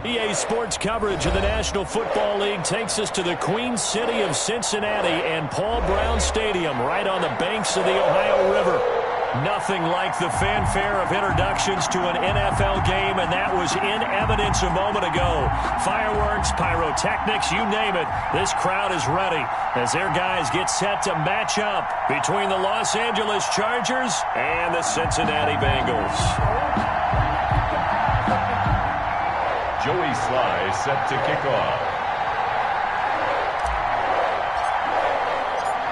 EA Sports coverage of the National Football League takes us to the Queen City of Cincinnati and Paul Brown Stadium right on the banks of the Ohio River. Nothing like the fanfare of introductions to an NFL game, and that was in evidence a moment ago. Fireworks, pyrotechnics, you name it. This crowd is ready as their guys get set to match up between the Los Angeles Chargers and the Cincinnati Bengals. Joey Sly set to kick off.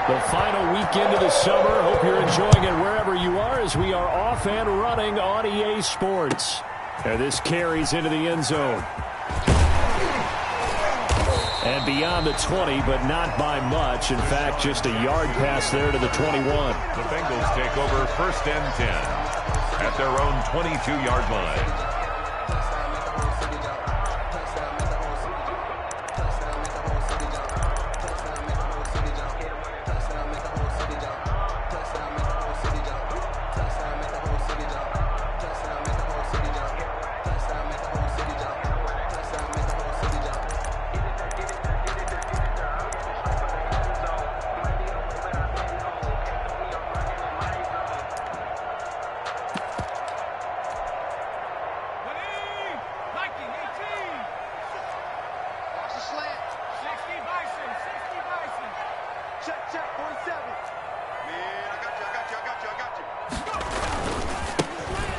The final weekend of the summer. Hope you're enjoying it wherever you are as we are off and running on EA Sports. And this carries into the end zone. And beyond the 20, but not by much. In fact, just a yard pass there to the 21. The Bengals take over 1st and 10 at their own 22-yard line.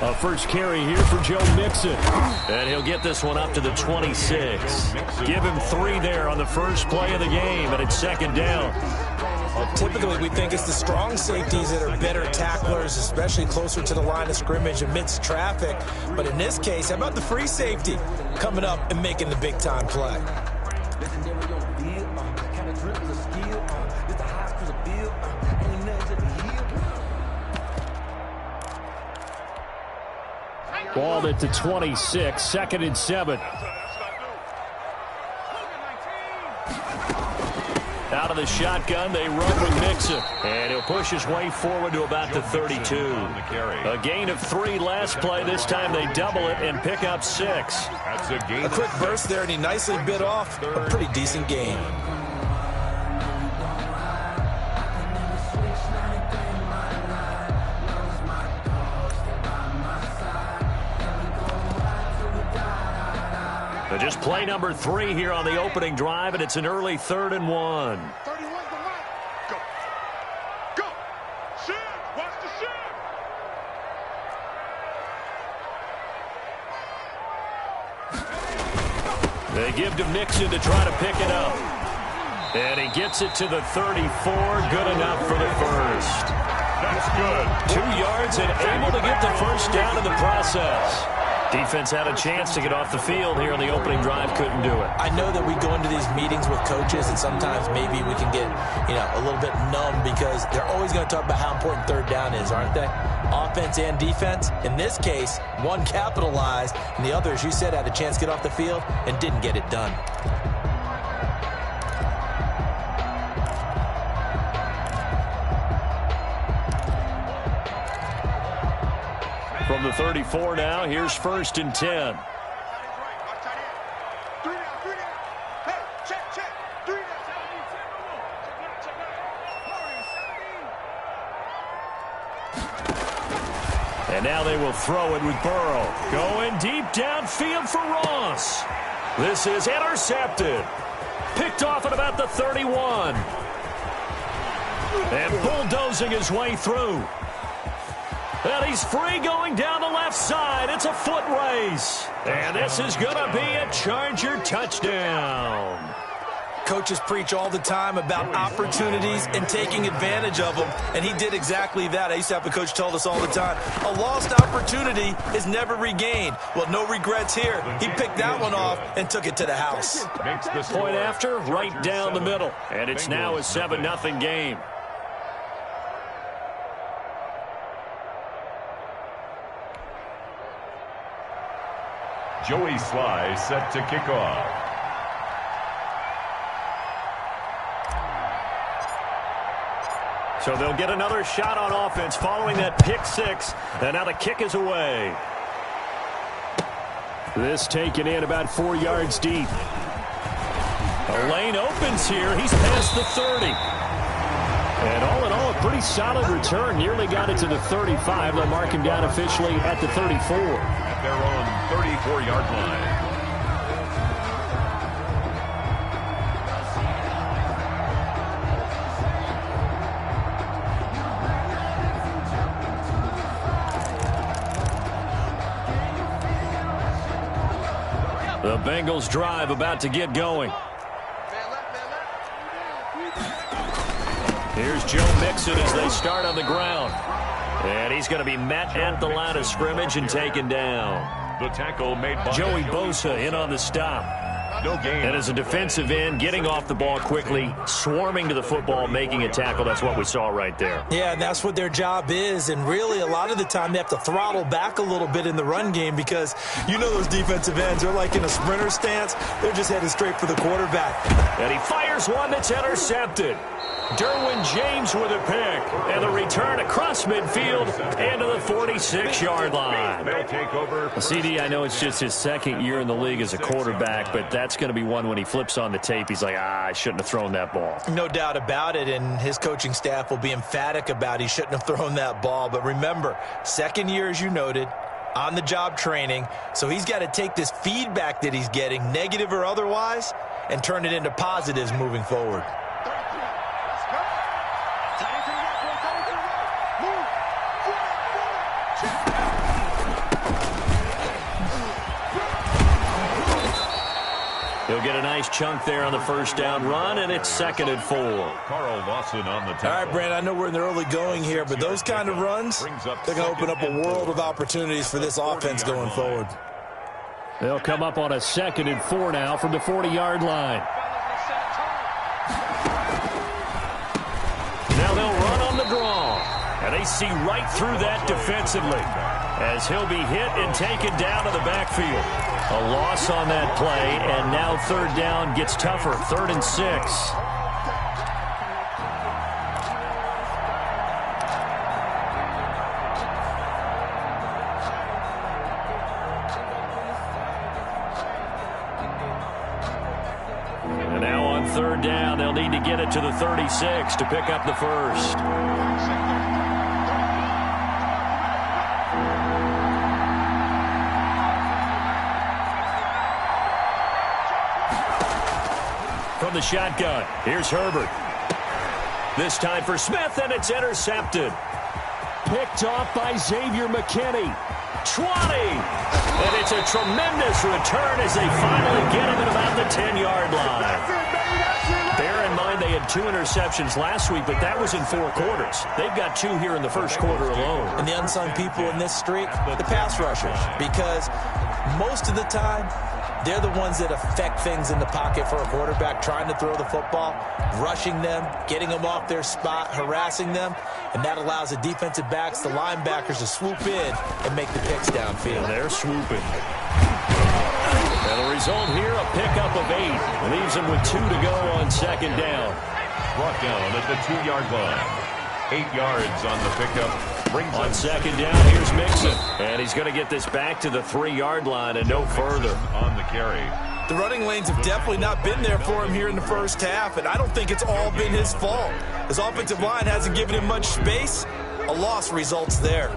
A first carry here for Joe Mixon. And he'll get this one up to the 26. Give him 3 there on the first play of the game, and it's 2nd down. Well, typically, we think it's the strong safeties that are better tacklers, especially closer to the line of scrimmage amidst traffic. But in this case, how about the free safety coming up and making the big-time play? Ball at the 26, 2nd and 7. Out of the shotgun, they run with Mixon. And he'll push his way forward to about the 32. A gain of 3 last play. This time they double it and pick up 6. That's a gain. A quick burst there, and he nicely bit off a pretty decent gain. Just play number 3 here on the opening drive, and it's an early 3rd and 1. 31 to right. Go. Go. Shoot. Watch the shoot. They give to Mixon to try to pick it up. And he gets it to the 34. Good enough for the first. That's good. 2 yards and able to get the first down in the process. Defense had a chance to get off the field here on the opening drive, couldn't do it. I know that we go into these meetings with coaches, and sometimes maybe we can get, a little bit numb because they're always going to talk about how important 3rd down is, aren't they? Offense and defense. In this case, one capitalized, and the other, as you said, had a chance to get off the field and didn't get it done. From the 34 now, here's 1st and 10. And now they will throw it with Burrow. Going deep downfield for Ross. This is intercepted. Picked off at about the 31. And bulldozing his way through. And he's free going down the left side. It's a foot race. And this is going to be a Charger touchdown. Coaches preach all the time about opportunities and taking advantage of them, and he did exactly that. I used to have a coach tell us all the time, a lost opportunity is never regained. Well, no regrets here. He picked that one off and took it to the house. Point after, right down the middle. And it's now a 7-0 game. Joey Sly set to kick off. So they'll get another shot on offense following that pick 6. And now the kick is away. This taken in about 4 yards deep. A lane opens here. He's past the 30. And all in all, a pretty solid return. Nearly got it to the 35. They'll mark him down officially at the 34. At their own 34-yard line. The Bengals drive about to get going. Here's Joe Mixon as they start on the ground. And he's going to be met at the line of scrimmage and taken down. The tackle made by Joey Bosa in on the stop. No gain. And as a defensive end, getting off the ball quickly, swarming to the football, making a tackle. That's what we saw right there. Yeah, and that's what their job is. And really, a lot of the time, they have to throttle back a little bit in the run game because you know those defensive ends, they're like in a sprinter stance. They're just headed straight for the quarterback. And he fires one that's intercepted. Derwin James with a pick. And the return across midfield and to the 46-yard line. They'll take over. CD, I know it's just his second year in the league as a quarterback, but that's going to be one when he flips on the tape, he's like, I shouldn't have thrown that ball. No doubt about it, and his coaching staff will be emphatic about he shouldn't have thrown that ball. But remember, second year, as you noted, on-the-job training, so he's got to take this feedback that he's getting, negative or otherwise, and turn it into positives moving forward. He'll get a nice chunk there on the first down run, and it's 2nd and 4. Carl Lawson on the tackle. All right, Brandon, I know we're in the early going here, but those kind of runs, they're going to open up a world of opportunities for this offense going forward. They'll come up on a 2nd and 4 now from the 40-yard line. Now they'll run on the draw, and they see right through that defensively as he'll be hit and taken down to the backfield. A loss on that play, and now 3rd down gets tougher, 3rd and 6. And now on 3rd down, they'll need to get it to the 36 to pick up the first. From the shotgun, here's Herbert. This time for Smith, and it's intercepted. Picked off by Xavier McKinney. 20! And it's a tremendous return as they finally get him at about the 10-yard line. Bear in mind they had 2 interceptions last week, but that was in 4 quarters. They've got 2 here in the first quarter alone. And the unsung people in this streak, the pass rushers, because most of the time, they're the ones that affect things in the pocket for a quarterback, trying to throw the football, rushing them, getting them off their spot, harassing them, and that allows the defensive backs, the linebackers to swoop in and make the picks downfield. They're swooping. And the result here, a pickup of 8. Leaves them with 2 to go on 2nd down. Brought down at the 2-yard line. 8 yards on the pickup. Brings on 2nd down, here's Mixon. And he's going to get this back to the 3-yard line and no further. On the carry. The running lanes have definitely not been there for him here in the first half, and I don't think it's all been his fault. His offensive line hasn't given him much space. A loss results there.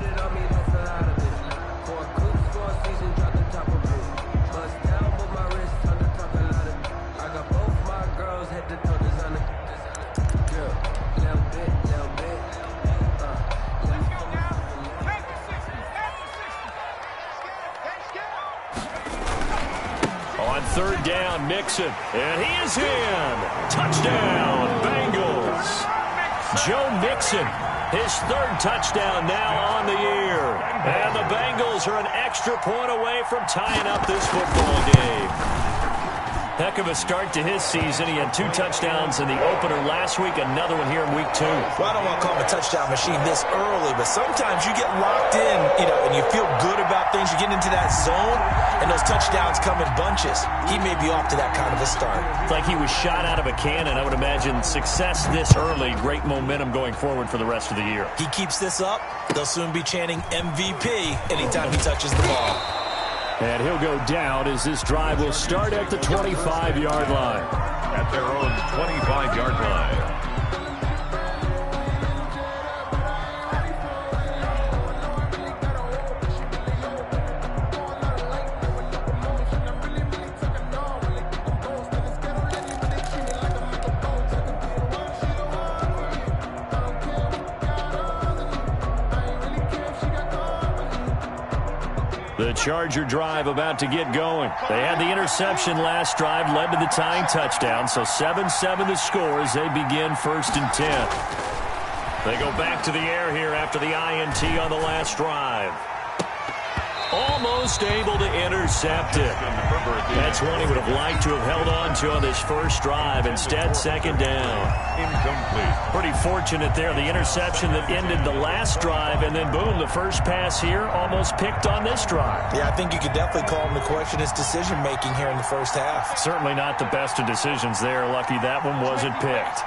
On 3rd down, Mixon, and he is in. Touchdown, Bengals. Joe Mixon, his 3rd touchdown now on the year. And the Bengals are an extra point away from tying up this football game. Heck of a start to his season. He had 2 touchdowns in the opener last week, another one here in week 2. Well, I don't want to call him a touchdown machine this early, but sometimes you get locked in, and you feel good about things. You get into that zone, and those touchdowns come in bunches. He may be off to that kind of a start. It's like he was shot out of a cannon. I would imagine success this early, great momentum going forward for the rest of the year. He keeps this up, they'll soon be chanting MVP anytime he touches the ball. And he'll go down as this drive will start at the 25-yard line. At their own 25-yard line. The Charger drive about to get going. They had the interception last drive, led to the tying touchdown, so 7-7 the score as they begin 1st and 10. They go back to the air here after the INT on the last drive. Almost able to intercept it. That's one he would have liked to have held on to on this first drive. Instead, 2nd down. Incomplete. Pretty fortunate there. The interception that ended the last drive, and then boom, the first pass here almost picked on this drive. Yeah, I think you could definitely call him to question his decision-making here in the first half. Certainly not the best of decisions there. Lucky that one wasn't picked.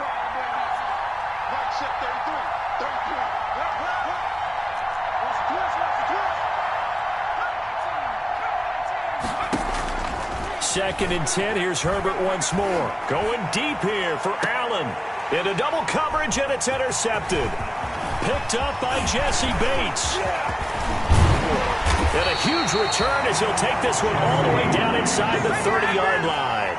Second and 10. Here's Herbert once more. Going deep here for Allen. Into double coverage, and it's intercepted. Picked up by Jesse Bates. And a huge return as he'll take this one all the way down inside the 30-yard line.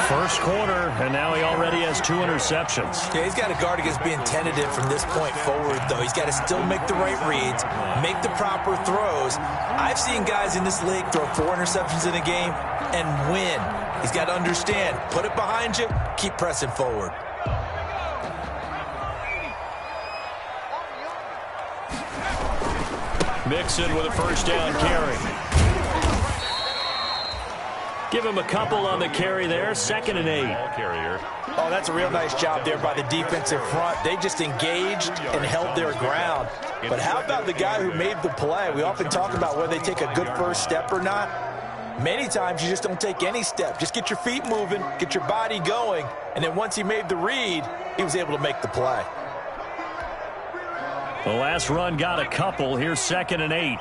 First quarter, and now he already has 2 interceptions. Yeah, he's got to guard against being tentative from this point forward, though. He's got to still make the right reads, make the proper throws. I've seen guys in this league throw 4 interceptions in a game and win. He's got to understand, put it behind you, keep pressing forward. Mixon with a first down carry. Give him a couple on the carry there. 2nd and 8. Ball carrier. Oh, that's a real nice job there by the defensive front. They just engaged and held their ground. But how about the guy who made the play? We often talk about whether they take a good first step or not. Many times you just don't take any step. Just get your feet moving, get your body going, and then once he made the read, he was able to make the play. The last run got a couple. Here's 2nd and 8.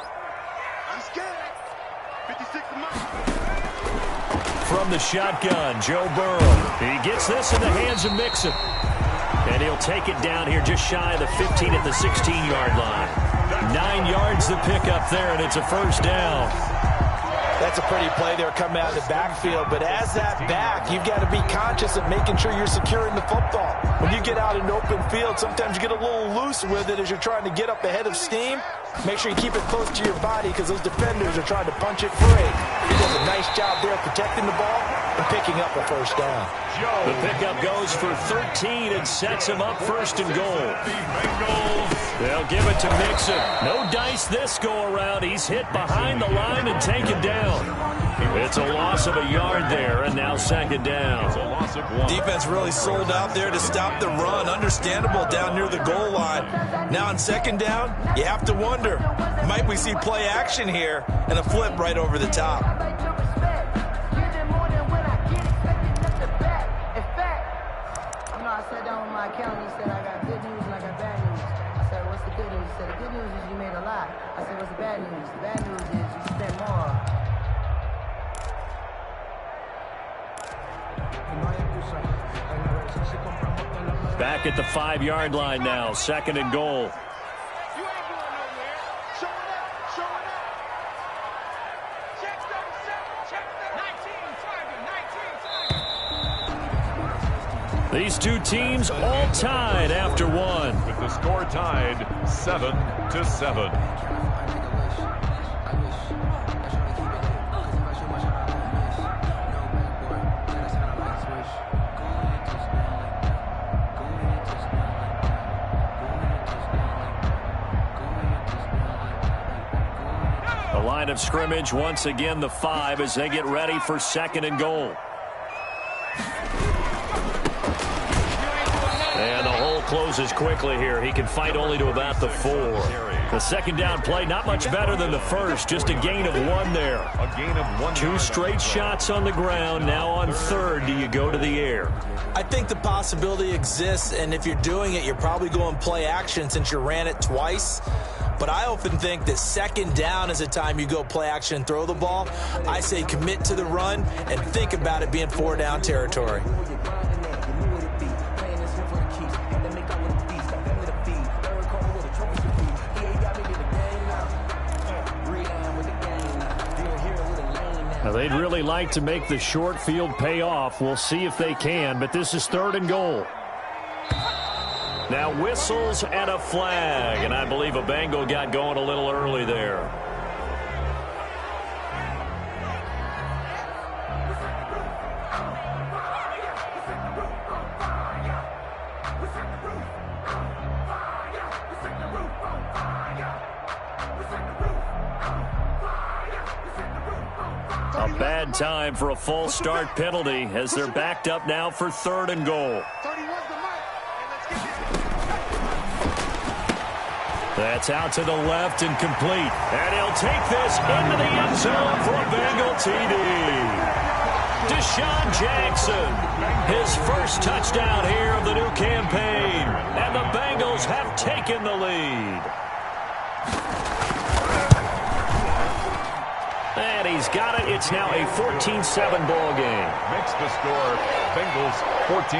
From the shotgun, Joe Burrow. He gets this in the hands of Mixon. And he'll take it down here just shy of the 15 at the 16-yard line. 9 yards to pick up there, and it's a first down. That's a pretty play there coming out of the backfield. But as that back, you've got to be conscious of making sure you're securing the football. When you get out in open field, sometimes you get a little loose with it as you're trying to get up ahead of steam. Make sure you keep it close to your body because those defenders are trying to punch it free. He does a nice job there protecting the ball and picking up a first down. The pickup goes for 13 and sets him up 1st and goal. They'll give it to Mixon. No dice this go-around. He's hit behind the line and taken down. It's a loss of a yard there, and now 2nd down. It's a loss of 1. Defense really sold out there to stop the run. Understandable down near the goal line. Now on 2nd down, you have to wonder, might we see play action here and a flip right over the top? I sat down with my accountant. He said, I got good news and I got bad news. I said, what's the good news? He said, the good news is you made a lot. I said, what's the bad news? The bad news is you spent more. Back at the 5-yard line now. 2nd and goal. These two teams all tied after one. With the score tied 7-7. The line of scrimmage once again the 5 as they get ready for 2nd and goal. And the hole closes quickly here. He can fight only to about the 4. The 2nd down play, not much better than the first. Just a gain of 1 there. A gain of 1. 2 straight shots on the ground. Now on 3rd, do you go to the air? I think the possibility exists, and if you're doing it, you're probably going play action since you ran it twice. But I often think that second down is a time you go play action and throw the ball. I say commit to the run and think about it being 4-down territory. Now, they'd really like to make the short field pay off. We'll see if they can, but this is 3rd and goal. Now whistles and a flag, and I believe a Bengal got going a little early there. A bad time for a false start penalty as they're backed up now for 3rd and goal. That's out to the left and complete. And he'll take this into the end zone for a Bengal TD. Deshaun Jackson, his first touchdown here of the new campaign. And the Bengals have taken the lead. And he's got it. It's now a 14-7 ball game. Makes the score Bengals 14,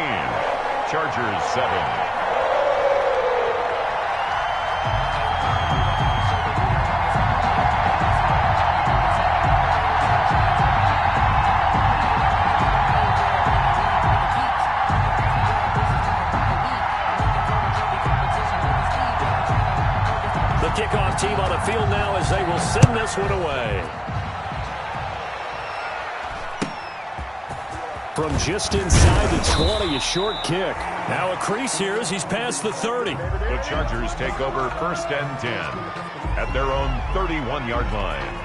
Chargers 7. Kickoff team on the field now as they will send this one away. From just inside the 20, a short kick. Now a crease here as he's past the 30. The Chargers take over 1st and 10 at their own 31-yard line.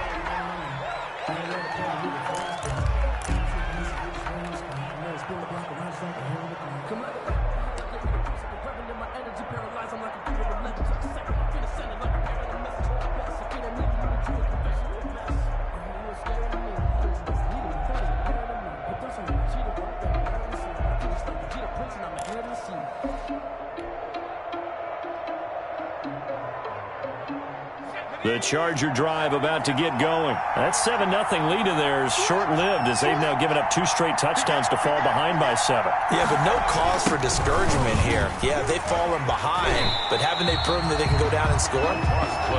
The Charger drive about to get going. That 7-0 lead of theirs short-lived as they've now given up 2 straight touchdowns to fall behind by 7. Yeah, but no cause for discouragement here. Yeah, they've fallen behind, but haven't they proven that they can go down and score?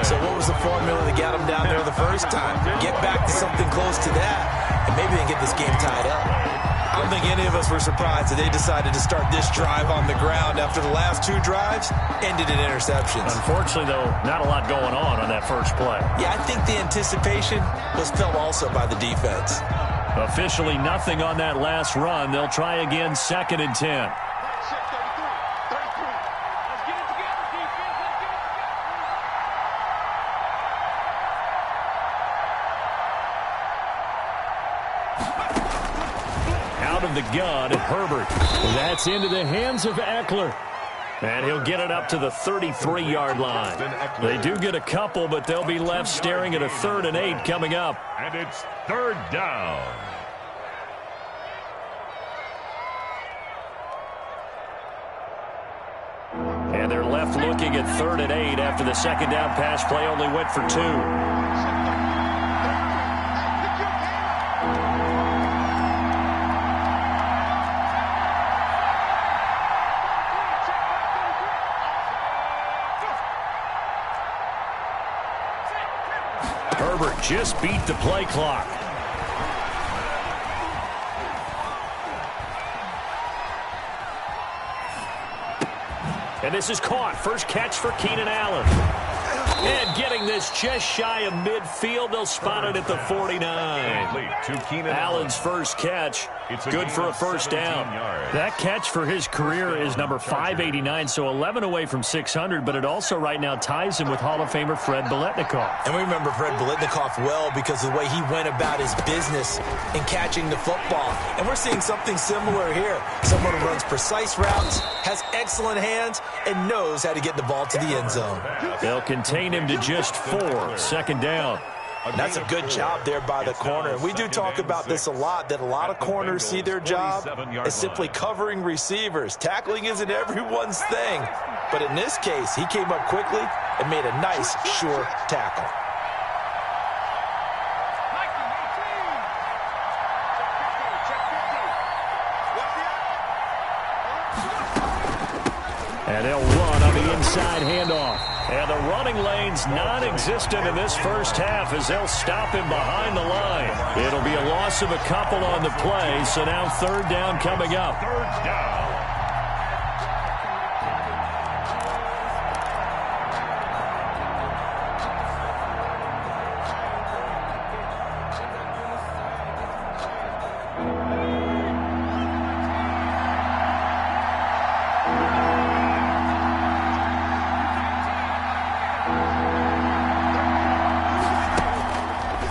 So what was the formula that got them down there the first time? Get back to something close to that, and maybe they can get this game tied up. I don't think any of us were surprised that they decided to start this drive on the ground after the last 2 drives ended in interceptions. Unfortunately, though, not a lot going on that first play. Yeah, I think the anticipation was felt also by the defense. Officially nothing on that last run. They'll try again 2nd and 10. Of the gun, Herbert. That's into the hands of Eckler. And he'll get it up to the 33-yard line. They do get a couple, but they'll be left staring at a 3rd and 8 coming up. And it's 3rd down. And they're left looking at 3rd and 8 after the 2nd down pass play only went for 2. Herbert just beat the play clock. And this is caught. First catch for Keenan Allen. And getting this just shy of midfield. They'll spot it at the 49. Allen's first catch. Good for a first down. That catch for his career is number 589, so 11 away from 600, but it also right now ties him with Hall of Famer Fred Biletnikoff. And we remember Fred Biletnikoff well because of the way he went about his business in catching the football. And we're seeing something similar here. Someone who runs precise routes, has excellent hands, and knows how to get the ball to the end zone. They'll contain him to just 4. 2nd down. That's a good job there by the corner. We do talk about this a lot, that a lot of corners see their job as simply covering receivers. Tackling isn't everyone's thing. But in this case, he came up quickly and made a nice, sure tackle. And they'll run on the inside handoff. And the running lane's non-existent in this first half as they'll stop him behind the line. It'll be a loss of a couple on the play, so now third down coming up. Third down.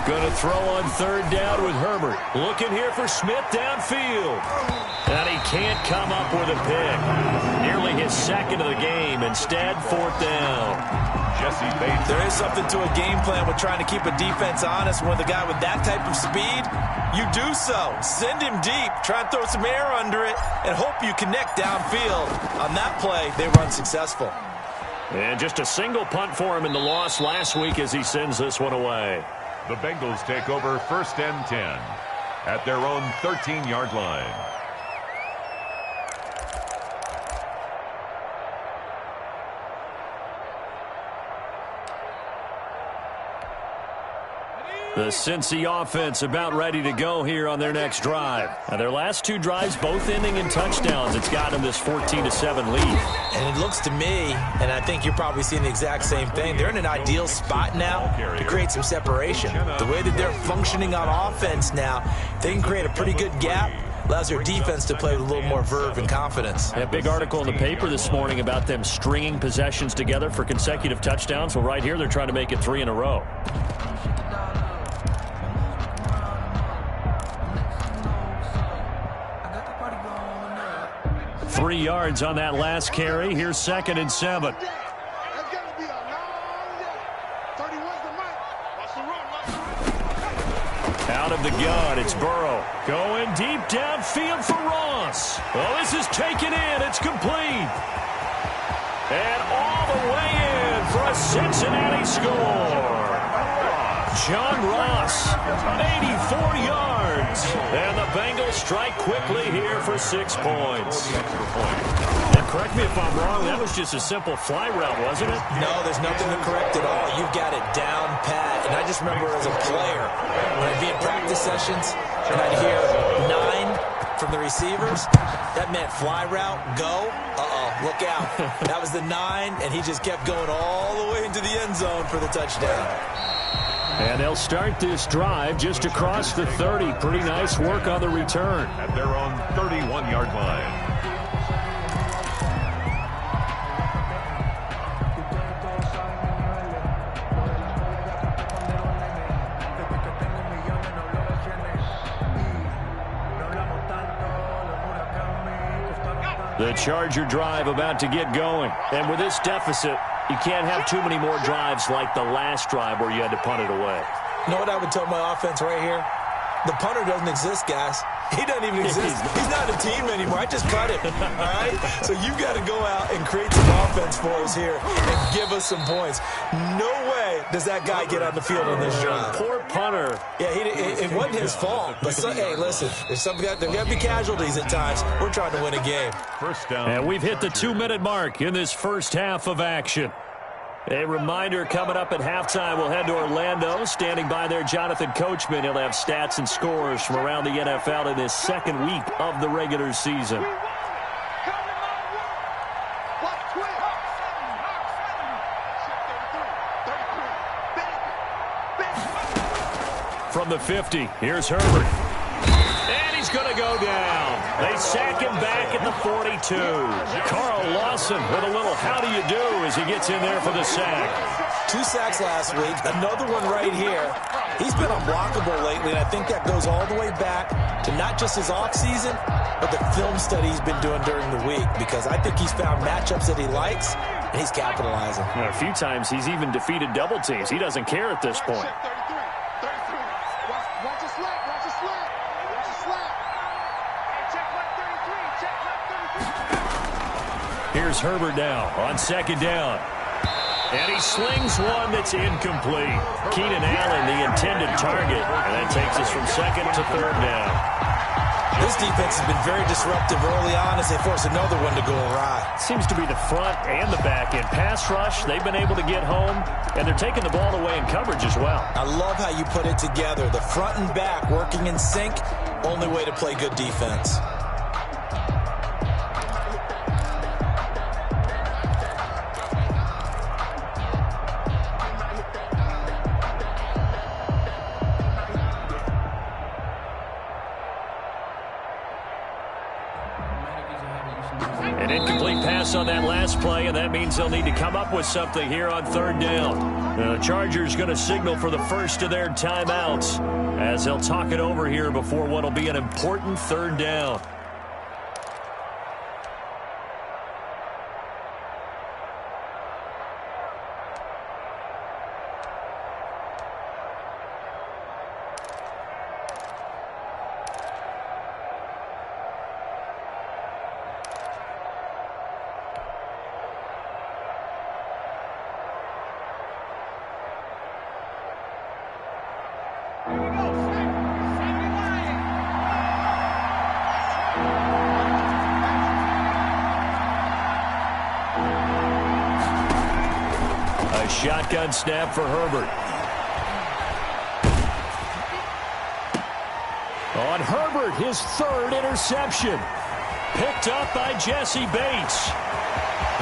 Going to throw on third down with Herbert. Looking here for Smith downfield. And he can't come up with a pick. Nearly his second of the game. Instead, fourth down. Jesse Bates. There is something to a game plan with trying to keep a defense honest. With a guy with that type of speed, you do so. Send him deep. Try and throw some air under it and hope you connect downfield. On that play, they were unsuccessful. And just a single punt for him in the loss last week as he sends this one away. The Bengals take over first and 10 at their own 13-yard line. The Cincy offense about ready to go here on their next drive. Now, their last two drives both ending in touchdowns. It's got them this 14-7 lead. And it looks to me, and I think you're probably seeing the exact same thing, they're in an ideal spot now to create some separation. The way that they're functioning on offense now, they can create a pretty good gap. Allows their defense to play with a little more verve and confidence. A big article in the paper this morning about them stringing possessions together for consecutive touchdowns. Well, right here, they're trying to make it 3 in a row. 3 yards on that last carry. Here's 2nd and 7. Out of the gun, it's Burrow. Going deep downfield for Ross. Well, this is taken in. It's complete. And all the way in for a Cincinnati score. John Ross, 84 yards. And the Bengals strike quickly here for 6 points. And correct me if I'm wrong, that was just a simple fly route, wasn't it? No, there's nothing to correct at all. You've got it down pat. And I just remember as a player, when I'd be in practice sessions and I'd hear 9 from the receivers, that meant fly route, go. Look out. That was the 9, and he just kept going all the way into the end zone for the touchdown. And they'll start this drive just across the 30. Pretty nice work on the return. At their own 31-yard line. The Charger drive about to get going. And with this deficit, you can't have too many more drives like the last drive where you had to punt it away. You know what I would tell my offense right here? The punter doesn't exist, guys. He doesn't even exist. He's not a team anymore. I just cut him, all right? So you've got to go out and create some offense for us here and give us some points. No way does that guy get on the field on this drive. Poor punter. Yeah, it wasn't his fault. But, hey, listen, there's got to be casualties at times. We're trying to win a game. First down. And we've hit the 2-minute mark in this first half of action. A reminder, coming up at halftime, we'll head to Orlando. Standing by there, Jonathan Coachman. He'll have stats and scores from around the NFL in this second week of the regular season. From the 50, here's Herbert. And he's going to go down. They sack him back at the 42. Carl Lawson with a little how do you do as he gets in there for the sack. 2 sacks last week, another one right here. He's been unblockable lately, and I think that goes all the way back to not just his offseason, but the film study he's been doing during the week, because I think he's found matchups that he likes, and he's capitalizing. Well, a few times he's even defeated double teams. He doesn't care at this point. Here's Herbert now on second down. And he slings one that's incomplete. Keenan Allen, the intended target. And that takes us from second to third down. This defense has been very disruptive early on as they force another one to go awry. Seems to be the front and the back end. Pass rush, they've been able to get home, and they're taking the ball away in coverage as well. I love how you put it together. The front and back working in sync, only way to play good defense. An incomplete pass on that last play, and that means they'll need to come up with something here on third down. The Chargers going to signal for the first of their timeouts as they'll talk it over here before what will be an important third down. Shotgun snap for Herbert. On Herbert, his third interception. Picked up by Jesse Bates.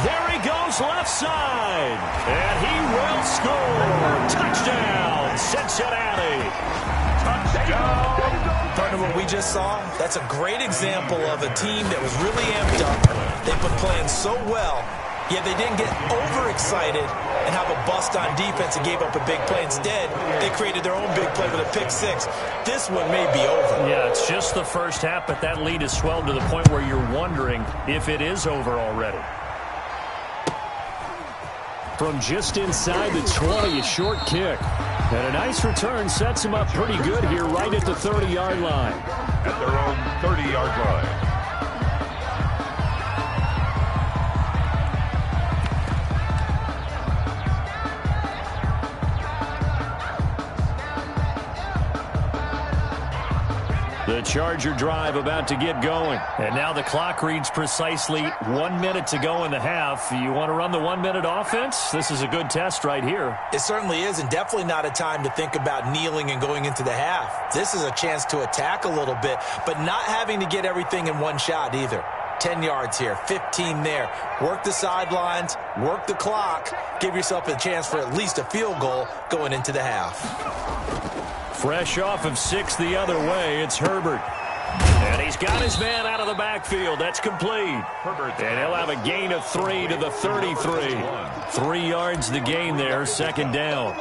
There he goes left side. And he will score. Touchdown, Cincinnati. Touchdown. Partner, what we just saw, that's a great example of a team that was really amped up. They've been playing so well, yet they didn't get overexcited and have a bust on defense and gave up a big play. Instead, they created their own big play with a pick six. This one may be over. Yeah, it's just the first half, but that lead has swelled to the point where you're wondering if it is over already. From just inside the 20, a short kick. And a nice return sets him up pretty good here right at the 30-yard line. At their own 30-yard line. The Charger drive about to get going. And now the clock reads precisely 1 minute to go in the half. You want to run the 1 minute offense? This is a good test right here. It certainly is, and definitely not a time to think about kneeling and going into the half. This is a chance to attack a little bit, but not having to get everything in one shot either. 10 yards here, 15 there. Work the sidelines, work the clock. Give yourself a chance for at least a field goal going into the half. Fresh off of 6 the other way, it's Herbert. And he's got his man out of the backfield. That's complete. And he'll have a gain of 3 to the 33. 3 yards the gain there, second down.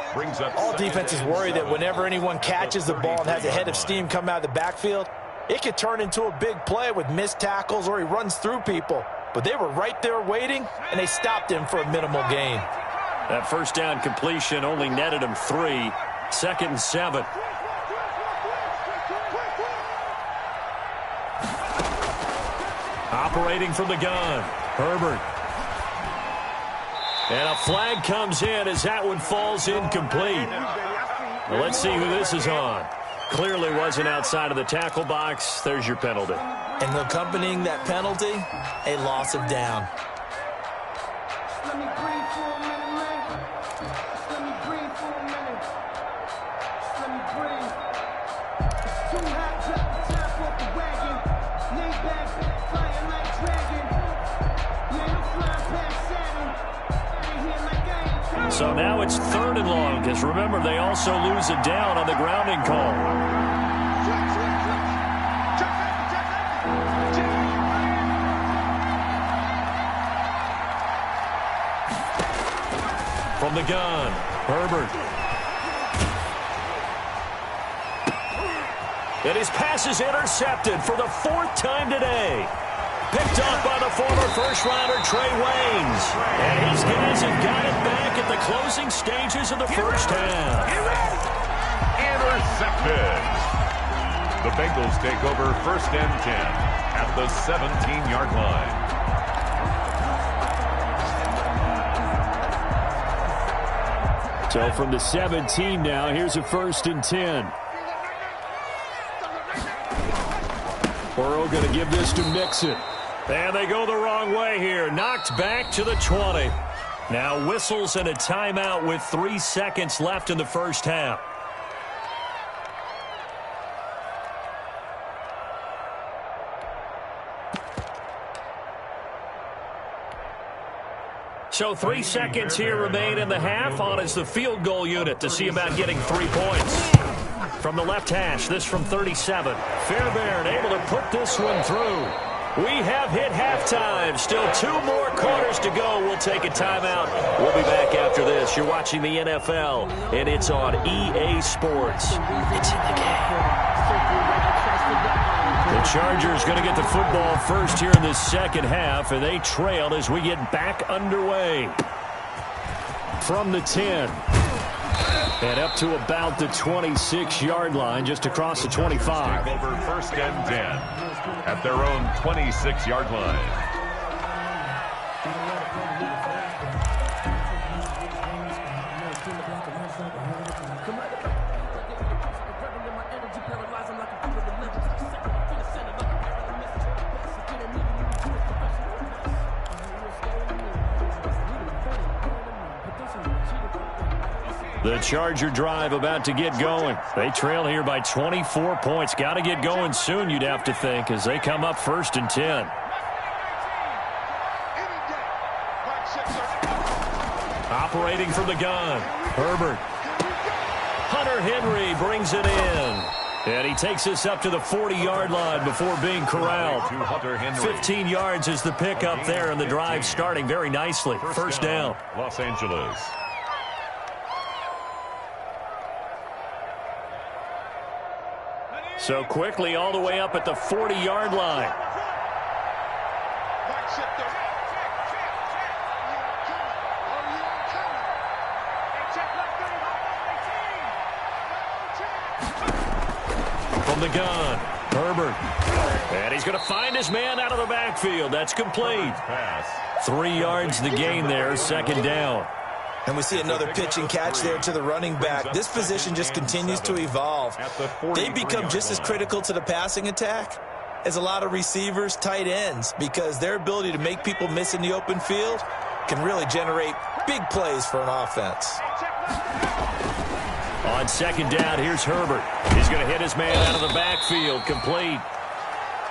All defenses worry that whenever anyone catches the ball and has a head of steam come out of the backfield, it could turn into a big play with missed tackles or he runs through people. But they were right there waiting, and they stopped him for a minimal gain. That first down completion only netted him 3. Second and 7. Operating from the gun, Herbert. And a flag comes in as that one falls incomplete. Well, let's see who this is on. Clearly wasn't outside of the tackle box. There's your penalty. And accompanying that penalty, a loss of down. Let me breathe for a minute, man. Let me breathe for a minute. Let me breathe. It's too hot, drop the top off the wagon. Lay back, flying like dragon. Yeah, I'm flying past Saturn. Out of here like I ain't. So now it's 3rd and long, because remember, they also lose a down on the grounding call. From the gun, Herbert. And his pass is intercepted for the 4th time today. Picked up by the former first-rounder Trey Waynes. And his guys have got it back at the closing stages of the first half. Intercepted. The Bengals take over 1st and 10 at the 17-yard line. So from the 17 now, here's a 1st and 10. Burrow going to give this to Mixon. And they go the wrong way here. Knocked back to the 20. Now whistles and a timeout with 3 seconds left in the first half. So 3 seconds here remain in the half. On is the field goal unit to see about getting 3 points. From the left hash, this from 37. Fairbairn able to put this one through. We have hit halftime. Still 2 more quarters to go. We'll take a timeout. We'll be back after this. You're watching the NFL, and it's on EA Sports. It's in the game. The Chargers going to get the football first here in the second half, and they trail as we get back underway. From the 10. And up to about the 26-yard line, just across the 25. Take over 1st and 10 at their own 26-yard line. The Charger drive about to get going. They trail here by 24 points. Got to get going soon, you'd have to think, as they come up 1st and 10. Operating from the gun. Herbert. Hunter Henry brings it in. And he takes us up to the 40-yard line before being corralled. 15 yards is the pickup there, and the drive starting very nicely. First down. Los Angeles. So quickly all the way up at the 40-yard line. From the gun, Herbert. And he's going to find his man out of the backfield. That's complete. 3 yards the gain there, second down. And we see another pitch and catch there to the running back. This position just continues to evolve. They become just as critical to the passing attack as a lot of receivers, tight ends, because their ability to make people miss in the open field can really generate big plays for an offense. On second down, here's Herbert. He's going to hit his man out of the backfield, complete.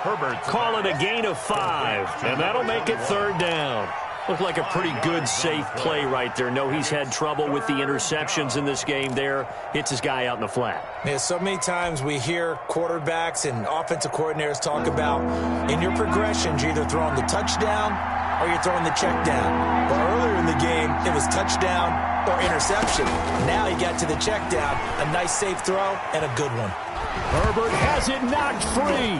Herbert. Call it a gain of 5, and that'll make it third down. Looked like a pretty good, safe play right there. No, he's had trouble with the interceptions in this game there. Hits his guy out in the flat. Yeah, so many times we hear quarterbacks and offensive coordinators talk about in your progressions, you're either throwing the touchdown or you're throwing the check down. But earlier in the game, it was touchdown or interception. Now he got to the check down, a nice safe throw and a good one. Herbert has it knocked free.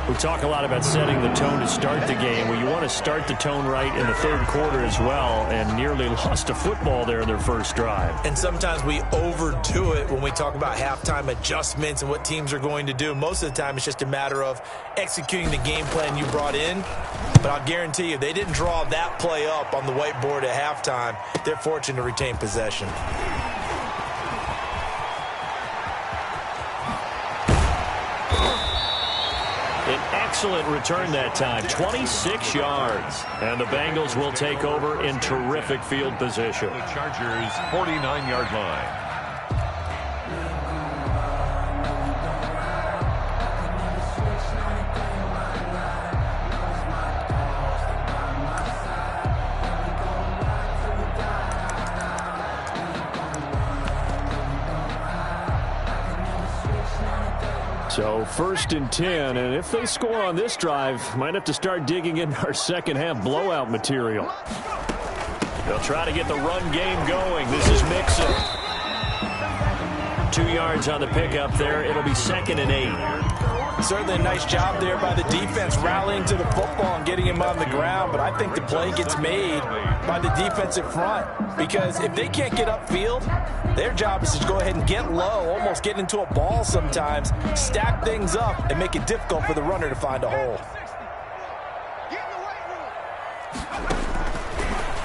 We talk a lot about setting the tone to start the game. Well, you want to start the tone right in the third quarter as well, and nearly lost a football there in their first drive. And sometimes we overdo it when we talk about halftime adjustments and what teams are going to do. Most of the time, it's just a matter of executing the game plan you brought in. But I'll guarantee you, they didn't draw that play up on the whiteboard at halftime. They're fortunate to retain possession. Excellent return that time, 26 yards. And the Bengals will take over in terrific field position. The Chargers' 49-yard line. So 1st and 10, and if they score on this drive, might have to start digging in our second half blowout material. They'll try to get the run game going. This is Mixon. 2 yards on the pickup there. It'll be 2nd and 8. Certainly a nice job there by the defense rallying to the football and getting him on the ground, but I think the play gets made by the defensive front, because if they can't get upfield, their job is to go ahead and get low, almost get into a ball sometimes, stack things up, and make it difficult for the runner to find a hole.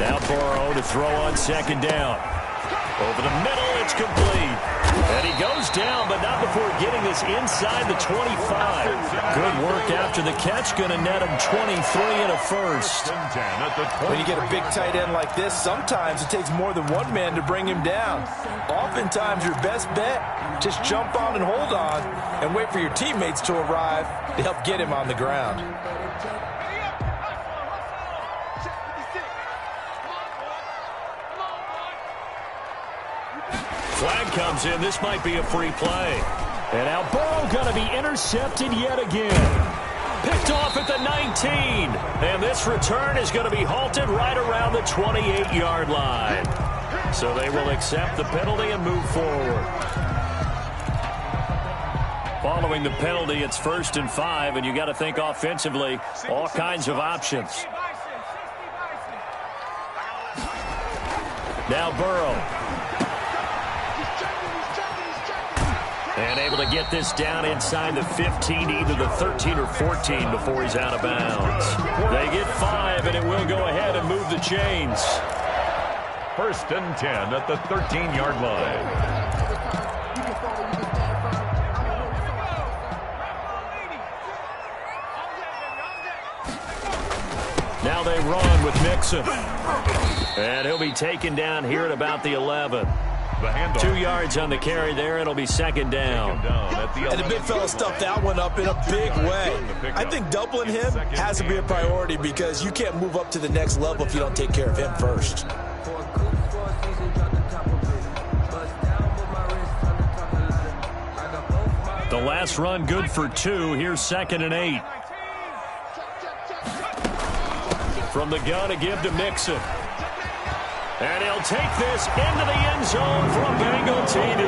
Now Burrow to throw on second down. Over the middle, it's complete. And he goes down, but not before getting this inside the 25. Good work after the catch. Going to net him 23 and a first. When you get a big tight end like this, sometimes it takes more than one man to bring him down. Oftentimes, your best bet, just jump on and hold on and wait for your teammates to arrive to help get him on the ground. Flag comes in. This might be a free play. And now Burrow going to be intercepted yet again. Picked off at the 19. And this return is going to be halted right around the 28-yard line. So they will accept the penalty and move forward. Following the penalty, it's 1st and 5, and you got to think offensively, all kinds of options. Now Burrow. And able to get this down inside the 15, either the 13 or 14 before he's out of bounds. They get 5, and it will go ahead and move the chains. 1st and 10 at the 13-yard line. Now they run with Mixon. And he'll be taken down here at about the 11. 2 yards on the carry there. It'll be 2nd down. And the big fella stuffed that one up in a big way. I think doubling him has to be a priority because you can't move up to the next level if you don't take care of him first. The last run good for 2. Here's 2nd and 8. From the gun to give to Mixon. And he'll take this into the end zone for a Bengal TD.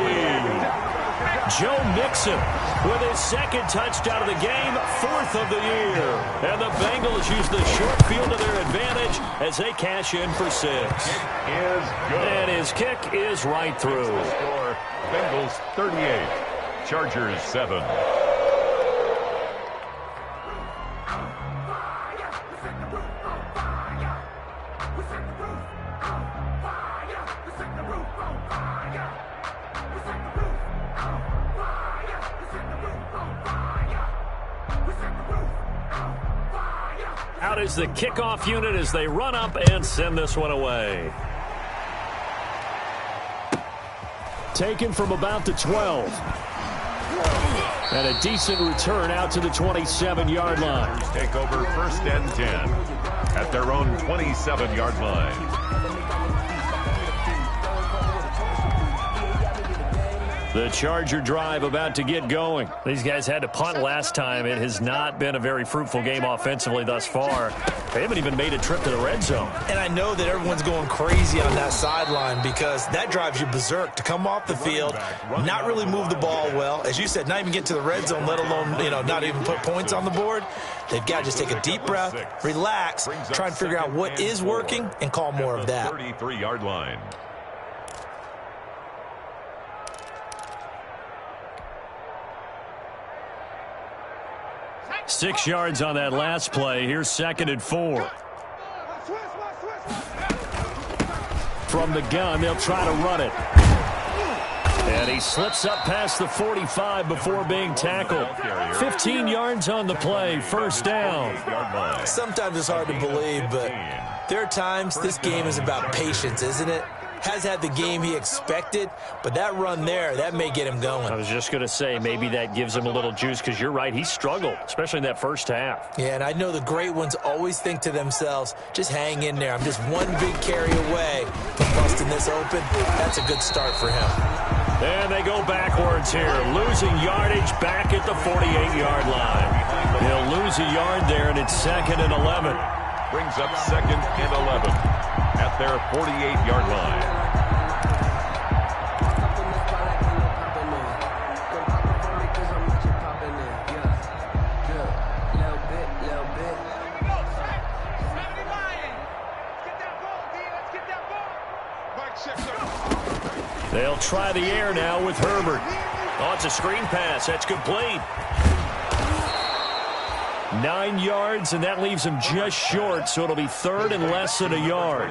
Joe Mixon with his 2nd touchdown of the game, 4th of the year. And the Bengals use the short field to their advantage as they cash in for 6. And his kick is right through. Score, Bengals 38, Chargers 7. Out is the kickoff unit as they run up and send this one away. Taken from about the 12. And a decent return out to the 27-yard line. Take over 1st and 10 at their own 27-yard line. The Charger drive about to get going. These guys had to punt last time. It has not been a very fruitful game offensively thus far. They haven't even made a trip to the red zone. And I know that everyone's going crazy on that sideline because that drives you berserk to come off the field, not really move the ball well. As you said, not even get to the red zone, let alone, not even put points on the board. They've got to just take a deep breath, relax, try and figure out what is working, and call more of that. 33-yard line. Six yards on that last play. Here's 2nd and 4. From the gun, they'll try to run it. And he slips up past the 45 before being tackled. 15 yards on the play, 1st down. Sometimes it's hard to believe, but there are times this game is about patience, isn't it? Has had the game he expected, but that run there, that may get him going. I was just going to say, maybe that gives him a little juice because you're right, he struggled, especially in that first half. Yeah, and I know the great ones always think to themselves, just hang in there. I'm just one big carry away from busting this open. That's a good start for him. And they go backwards here, losing yardage back at the 48-yard line. He'll lose a yard there, and it's 2nd and 11. Brings up 2nd and 11 at their 48-yard line. They'll try the air now with Herbert. Oh, it's a screen pass. That's complete. 9 yards, and that leaves him just short, so it'll be third and less than a yard.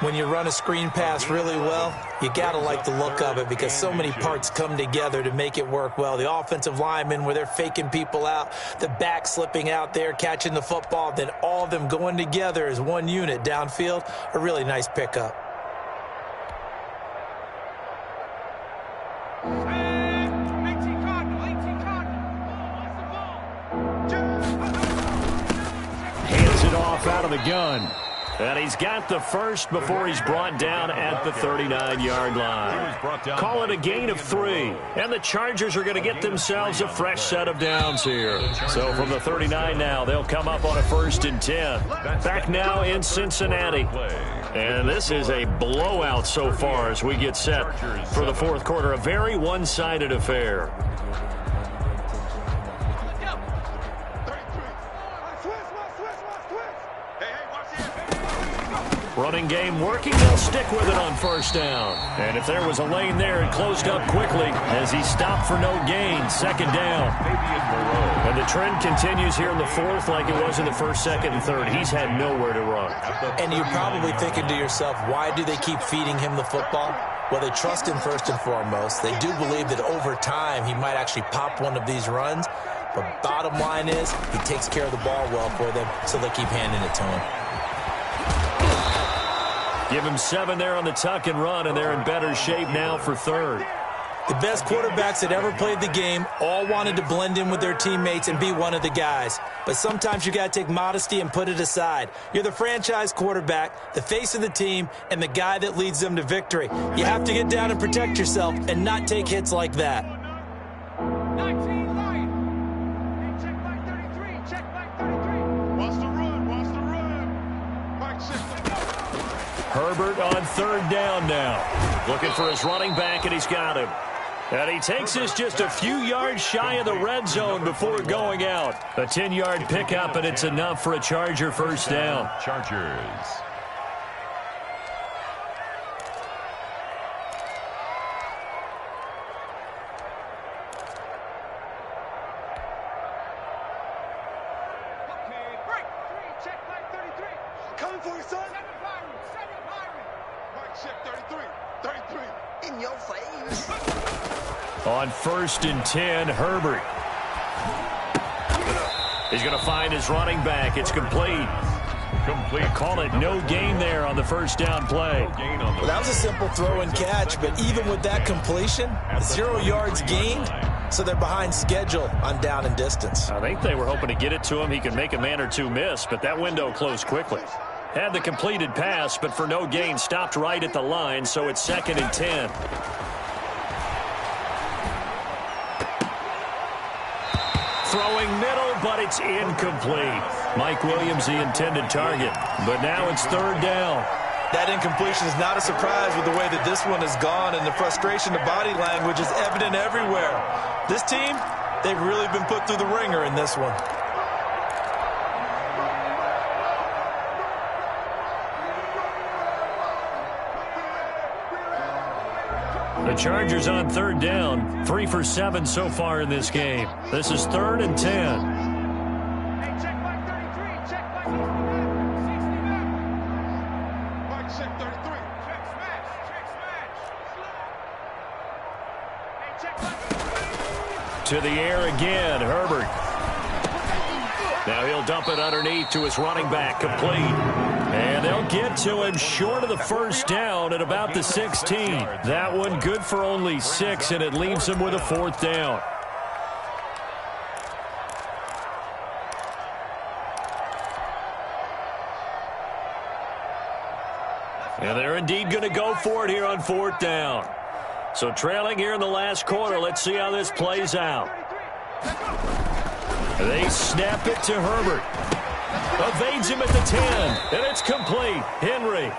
When you run a screen pass really well, you got to like the look of it because so many parts come together to make it work well. The offensive linemen, where they're faking people out, the back slipping out there, catching the football, then all of them going together as one unit downfield. A really nice pickup. Out of the gun. And he's got the first before he's brought down at the 39-yard line. Call it a gain of 3. And the Chargers are going to get themselves a fresh set of downs here. So from the 39 now, they'll come up on a 1st and 10. Back now in Cincinnati. And this is a blowout so far as we get set for the fourth quarter. A very one-sided affair. Running game working. They'll stick with it on 1st down. And if there was a lane there, it closed up quickly as he stopped for no gain. 2nd down. And the trend continues here in the 4th like it was in the 1st, 2nd, and 3rd. He's had nowhere to run. And you're probably thinking to yourself, why do they keep feeding him the football? Well, they trust him first and foremost. They do believe that over time he might actually pop one of these runs. But bottom line is he takes care of the ball well for them, so they keep handing it to him. Give him 7 there on the tuck and run, and they're in better shape now for 3rd. The best quarterbacks that ever played the game all wanted to blend in with their teammates and be one of the guys. But sometimes you got to take modesty and put it aside. You're the franchise quarterback, the face of the team, and the guy that leads them to victory. You have to get down and protect yourself and not take hits like that. 19 right. Hey, check back 33. Check back 33. Wants to run. Wants to run. Mike system. Herbert on 3rd down now. Looking for his running back, and he's got him. And he takes us just a few yards shy of the red zone before going out. A 10-yard pickup, and it's enough for a Charger 1st down. Chargers. Okay, break. 3. Check back 33. Coming for you, son. 7 Byron. 7 Byron. Mike check 33. 33. In your face. On 1st and 10, Herbert. He's going to find his running back. It's complete. Call it no gain there on the 1st down play. Well, that was a simple throw and catch, but even with that completion, 0 yards gained, so they're behind schedule on down and distance. I think they were hoping to get it to him. He could make a man or two miss, but that window closed quickly. Had the completed pass, but for no gain, stopped right at the line, so it's 2nd and 10. Throwing middle, but it's incomplete. Mike Williams, the intended target, but now it's 3rd down. That incompletion is not a surprise with the way that this one has gone, and the frustration, the body language is evident everywhere. This team, they've really been put through the ringer in this one. The Chargers on 3rd down, 3 for 7 so far in this game. This is 3rd and 10. Hey, check back 33. Check back 60 back. Mike check 33. Check smash. Check smash. Hey, check back. To the air again, Herbert. Now he'll dump it underneath to his running back, complete. And they'll get to him short of the 1st down at about the 16. That one good for only 6, and it leaves him with a 4th down. And they're indeed going to go for it here on 4th down. So trailing here in the last quarter, let's see how this plays out. They snap it to Herbert. Evades him at the 10, and it's complete. Henry,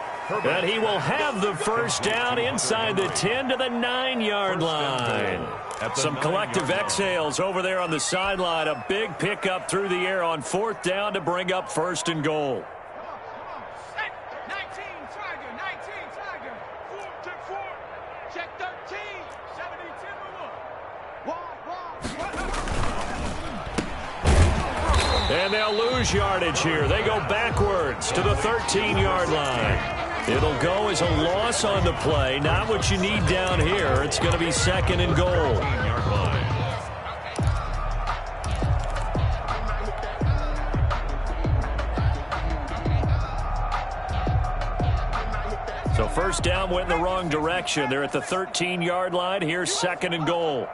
and he will have the 1st down inside the 10 to the 9-yard line. Some collective exhales over there on the sideline. A big pickup through the air on 4th down to bring up 1st and goal. 19 Tiger, 19 Tiger. 4, check 4. Check 13. 70 Timberwolf. Wide. And they'll lose yardage here. They go backwards to the 13-yard line. It'll go as a loss on the play. Not what you need down here. It's going to be second and goal. 13-yard line. So first down went in the wrong direction. They're at the 13-yard line. Here's second and goal.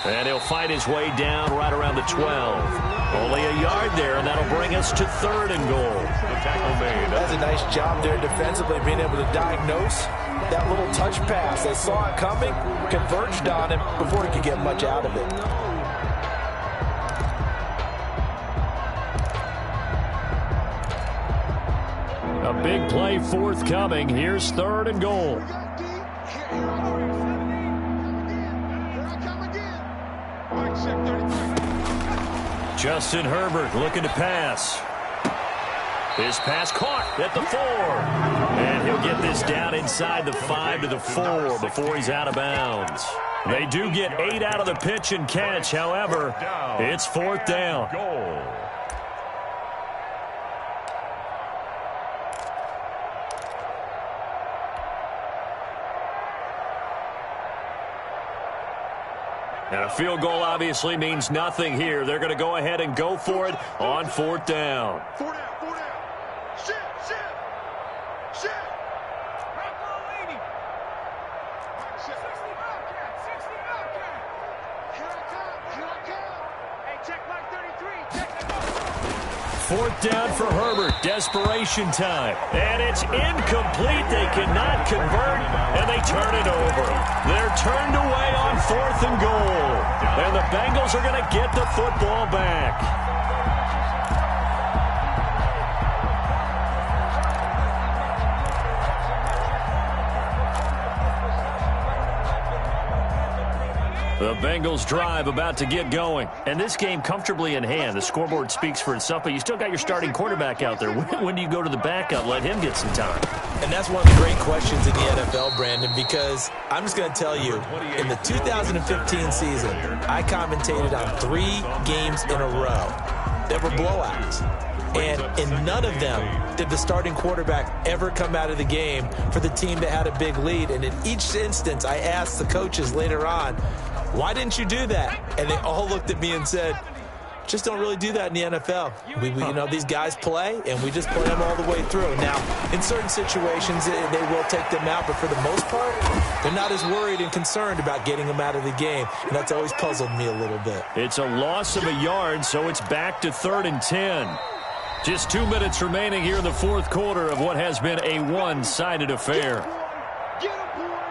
And he'll fight his way down right around the 12. Only a yard there, and that'll bring us to third and goal. The tackle made. That's a nice job there defensively, being able to diagnose that little touch pass. They saw it coming, converged on him before he could get much out of it. A big play forthcoming. Here's third and goal. Justin Herbert looking to pass. His pass caught at the 4. And he'll get this down inside the 5 to the 4 before he's out of bounds. They do get 8 out of the pitch and catch. However, it's fourth down. Goal. And a field goal obviously means nothing here. They're going to go ahead and go for it on fourth down. 4 down, 4 down. Shit. Right below 80. 60 Bobcat, 60 Bobcat. Here I come. Hey, check Mike 33. Check the Fourth down for Herbert. Desperation time. And it's incomplete. They cannot convert, and they turn it over. They're turned away on fourth and goal. And the Bengals are going to get the football back. The Bengals drive about to get going. And this game comfortably in hand. The scoreboard speaks for itself, but you still got your starting quarterback out there. When do you go to the backup? Let him get some time. And that's one of the great questions in the NFL, Brandon, because I'm just going to tell you, in the 2015 season, I commentated on 3 games in a row that were blowouts. And in none of them did the starting quarterback ever come out of the game for the team that had a big lead. And in each instance, I asked the coaches later on, why didn't you do that? And they all looked at me and said, just don't really do that in the NFL. We you know, these guys play, and we just play them all the way through. Now, in certain situations, they will take them out, but for the most part, they're not as worried and concerned about getting them out of the game, and that's always puzzled me a little bit. It's a loss of a yard, so it's back to 3rd and 10. Just 2 minutes remaining here in the fourth quarter of what has been a one-sided affair. Get him, boys.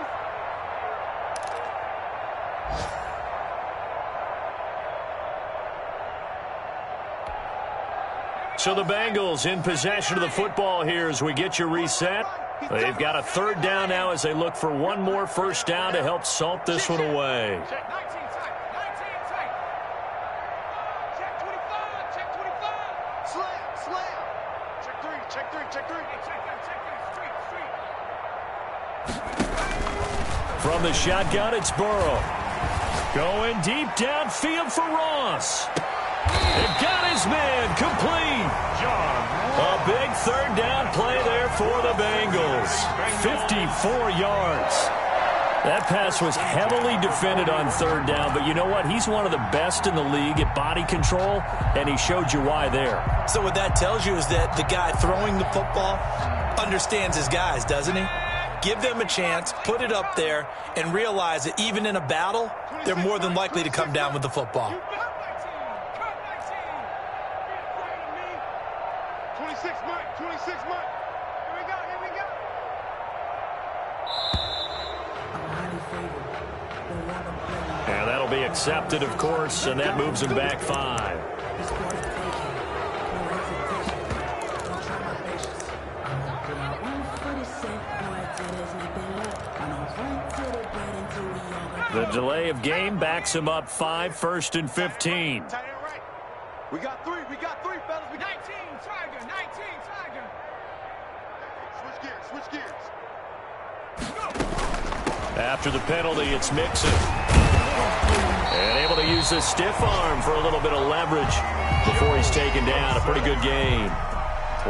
So the Bengals in possession of the football here as we get you reset. They've got a 3rd down now as they look for one more first down to help salt this one away. Check 19 tight. 19 tight. Check 25. Check 25. Slam. Check 3. Check 3. Check 3. Hey, check that. Street. From the shotgun, it's Burrow. Going deep downfield for Ross. They've got his man complete. A big 3rd down play there for the Bengals. 54 yards. That pass was heavily defended on 3rd down, but you know what? He's one of the best in the league at body control, and he showed you why there. So what that tells you is that the guy throwing the football understands his guys, doesn't he? Give them a chance, put it up there, and realize that even in a battle, they're more than likely to come down with the football. 26 Mike. 26 Mike. Here we go. And that'll be accepted, of course, and that moves him back 5. The delay of game backs him up 5, 1st and 15. We got 3, fellas. We got 19, Tiger. Switch gears. After the penalty, it's Mixon. And able to use the stiff arm for a little bit of leverage before he's taken down. A pretty good gain.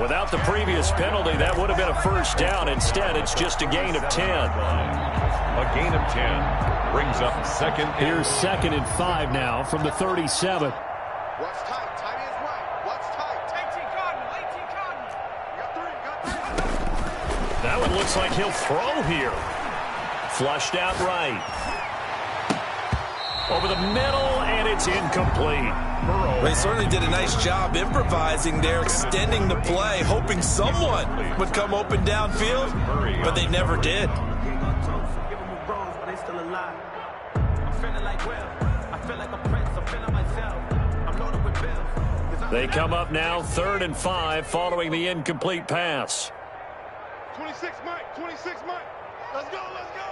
Without the previous penalty, that would have been a first down. Instead, it's just a gain of 10. A gain of 10 brings up second. Here's 2nd and 5 now from the 37. What's tight? Tight is right. What's tight? 18 Cardinal. 18 Cardinal. You got 3. That one looks like he'll throw here. Flushed out right. Over the middle, and it's incomplete. They certainly did a nice job improvising there, extending the play, hoping someone would come open downfield, but they never did. They come up now 3rd and 5 following the incomplete pass. 26 Mike. 26 Mike. Let's go. Let's go.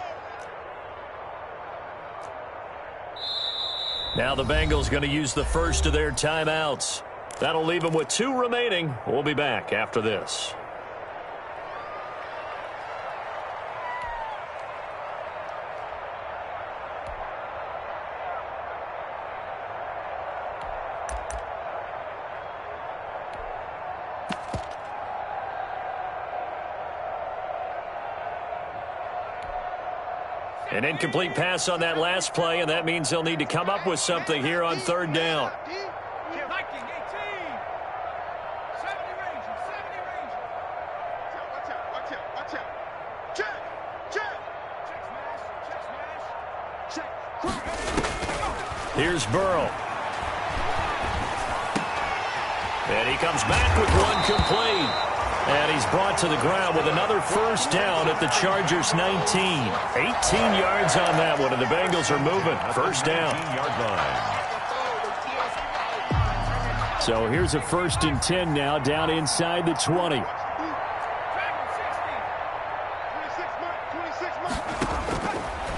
Now the Bengals going to use the first of their timeouts. That'll leave them with 2 remaining. We'll be back after this. An incomplete pass on that last play, and that means they'll need to come up with something here on 3rd down. Viking 18. 70 Ranger. 70 Ranger. Watch out. Watch out. Watch out. Check. Check. Check smash. Check smash. Check. Here's Burrow. And he comes back with one complete. And he's brought to the ground with another first down at the Chargers' 19. 18 yards on that one, and the Bengals are moving. First down. So here's a 1st and 10 now, down inside the 20.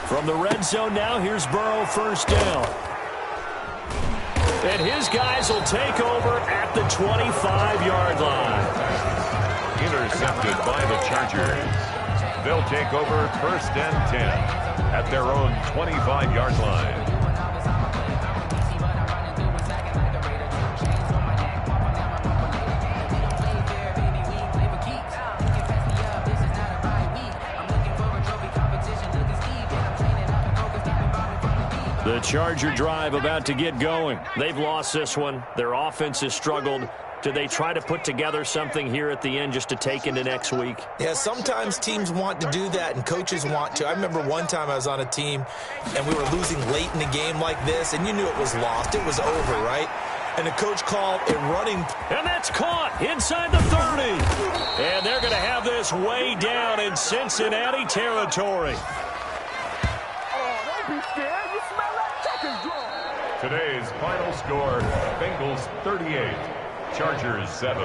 From the red zone now, here's Burrow, first down. And his guys will take over at the 25-yard line. Intercepted by the Chargers. They'll take over 1st and 10 at their own 25-yard line. The Charger drive about to get going. They've lost this one. Their offense has struggled. Do they try to put together something here at the end just to take into next week? Yeah, sometimes teams want to do that and coaches want to. I remember one time I was on a team and we were losing late in the game like this, and you knew it was lost. It was over, right? And the coach called a running. And that's caught inside the 30. And they're going to have this way down in Cincinnati territory. Don't be scared. You smell like chicken drum. Today's final score, Bengals 38, Chargers 7.